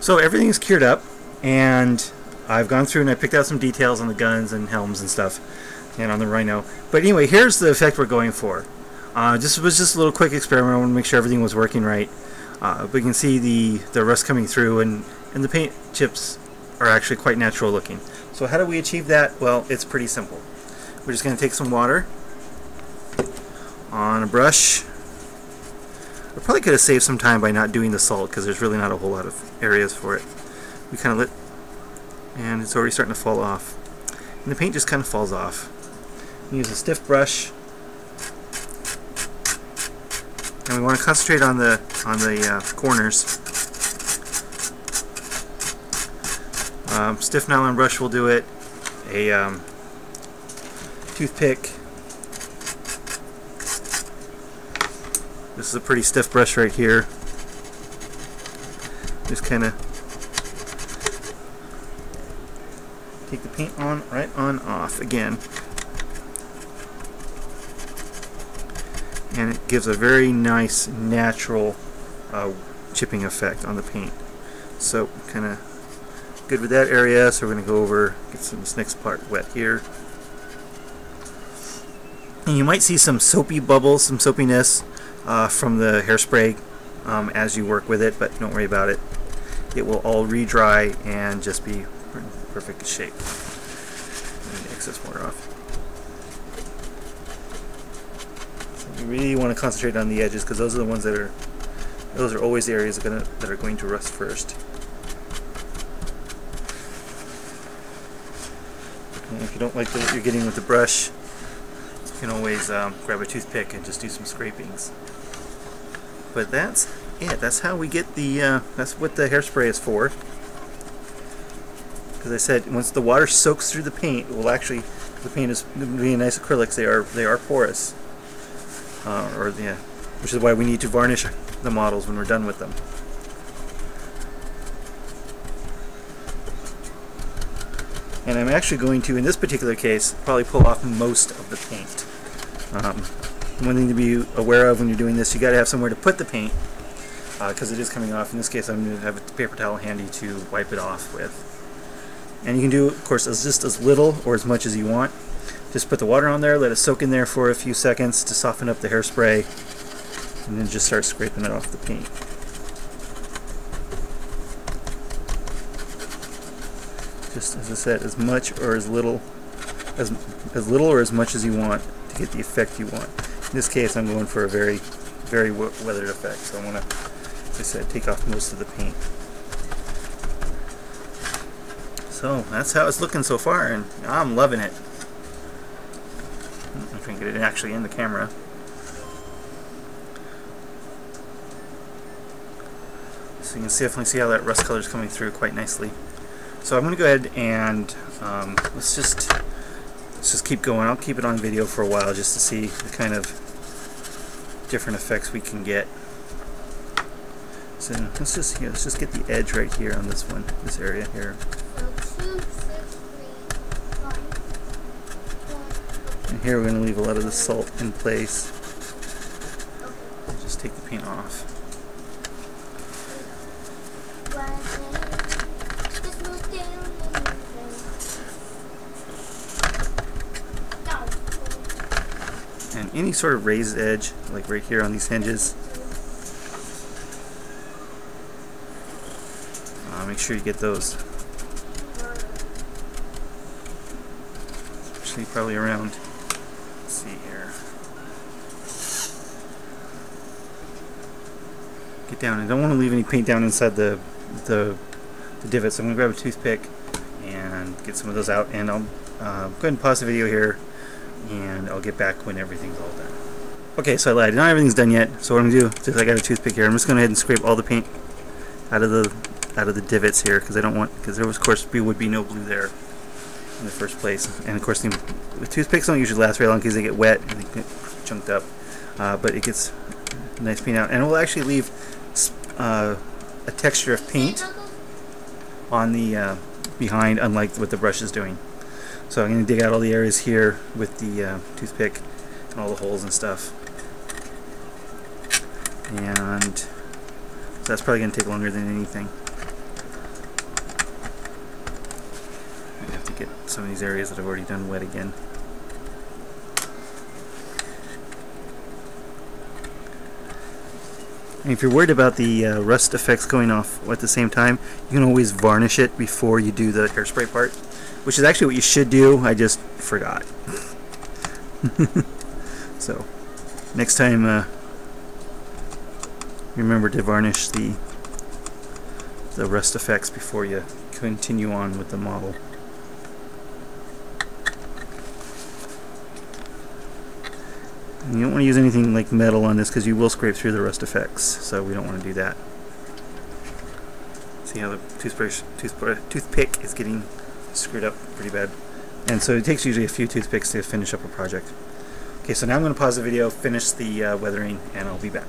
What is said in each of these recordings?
So everything's cured up, and I've gone through and I picked out some details on the guns and helms and stuff, and on the Rhino. But anyway, here's the effect we're going for. This was just a little quick experiment. I want to make sure everything was working right. But you can see the rust coming through, and the paint chips are actually quite natural looking. So how do we achieve that? Well, it's pretty simple. We're just going to take some water on a brush. We probably could have saved some time by not doing the salt, because there's really not a whole lot of areas for it. We kind of lit, and it's already starting to fall off. And the paint just kind of falls off. Use a stiff brush, and we want to concentrate on the corners. Stiff nylon brush will do it. A toothpick. This is a pretty stiff brush right here. Just kind of take the paint on, right on off again. And it gives a very nice natural chipping effect on the paint. So kind of good with that area, so we're going to go over, get this next part wet here. And you might see some soapy bubbles, some soapiness from the hairspray as you work with it, but don't worry about it. It will all re-dry and just be in perfect shape. And excess water off. So you really want to concentrate on the edges, because those are the ones that are, those are always the areas that are going to rust first. And if you don't like what you're getting with the brush, you can always grab a toothpick and just do some scrapings. But that's it. That's how we get the, that's what the hairspray is for. Because I said, once the water soaks through the paint, it will actually, the paint is being nice acrylics, they are porous. Which is why we need to varnish the models when we're done with them. And I'm actually going to, in this particular case, probably pull off most of the paint. One thing to be aware of when you're doing this, you got to have somewhere to put the paint, because it is coming off. In this case, I'm going to have a paper towel handy to wipe it off with. And you can do, of course, just as little or as much as you want. Just put the water on there, let it soak in there for a few seconds to soften up the hairspray, and then just start scraping it off the paint. Just as I said, as much or as little, as little or as much as you want to get the effect you want. In this case, I'm going for a very weathered effect, so I want to, as I said, take off most of the paint. So that's how it's looking so far, and I'm loving it. I'm trying to get it actually in the camera. So you can definitely see how that rust color is coming through quite nicely. So I'm going to go ahead and let's just keep going. I'll keep it on video for a while just to see the kind of different effects we can get. So let's just get the edge right here on this one, this area here. And here we're going to leave a lot of the salt in place. Just take the paint off. And any sort of raised edge, like right here on these hinges, make sure you get those. Especially probably around, let's see here. Get down. I don't want to leave any paint down inside the divots. So I'm going to grab a toothpick and get some of those out, and I'll go ahead and pause the video here, and I'll get back when everything's all done. Okay, so I lied. Not everything's done yet. So what I'm going to do, since I got a toothpick here, I'm just going to go ahead and scrape all the paint out of the divots here, because I don't want, because there was, of course, would be no blue there in the first place. And of course, the toothpicks don't usually last very long because they get wet and they get chunked up. But it gets nice paint out, and it will actually leave a texture of paint on the behind, unlike what the brush is doing. So I'm going to dig out all the areas here with the toothpick and all the holes and stuff. And so that's probably going to take longer than anything. some of these areas that I've already done wet again. And if you're worried about the rust effects going off at the same time, you can always varnish it before you do the hairspray part, which is actually what you should do. I just forgot. So next time, remember to varnish the rust effects before you continue on with the model. And you don't want to use anything like metal on this because you will scrape through the rust effects, so we don't want to do that. See how the toothpick is getting screwed up pretty bad. And so it takes usually a few toothpicks to finish up a project. Okay, so now I'm going to pause the video, finish the weathering, and I'll be back.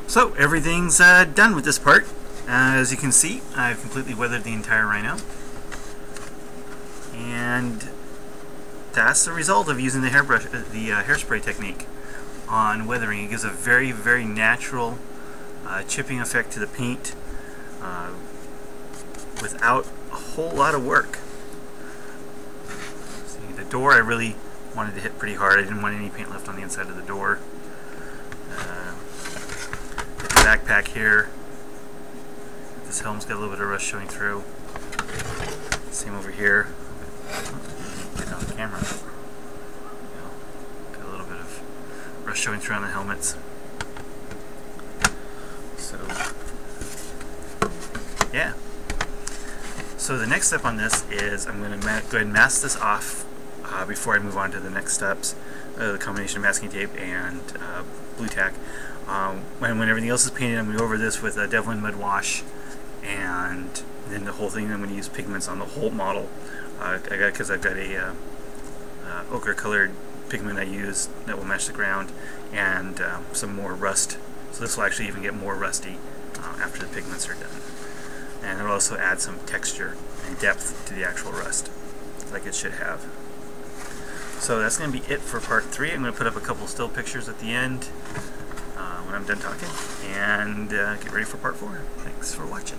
So everything's done with this part. As you can see, I've completely weathered the entire Rhino. And that's the result of using the hairspray technique on weathering. It gives a very, very natural chipping effect to the paint without a whole lot of work. See, the door I really wanted to hit pretty hard. I didn't want any paint left on the inside of the door. Backpack here. This helm's got a little bit of rust showing through. Same over here. Get it on the camera. Got a little bit of rust showing through on the helmets. So, yeah. So the next step on this is I'm going to go ahead and mask this off before I move on to the next steps. The combination of masking tape and blue tack. When everything else is painted, I'm going to go over this with a Devlin mud wash, and then the whole thing I'm going to use pigments on the whole model. Because I've got a ochre colored pigment I use that will match the ground, and some more rust. So this will actually even get more rusty after the pigments are done. And it'll also add some texture and depth to the actual rust, like it should have. So that's going to be it for part 3. I'm going to put up a couple still pictures at the end when I'm done talking, and get ready for part 4. Thanks for watching.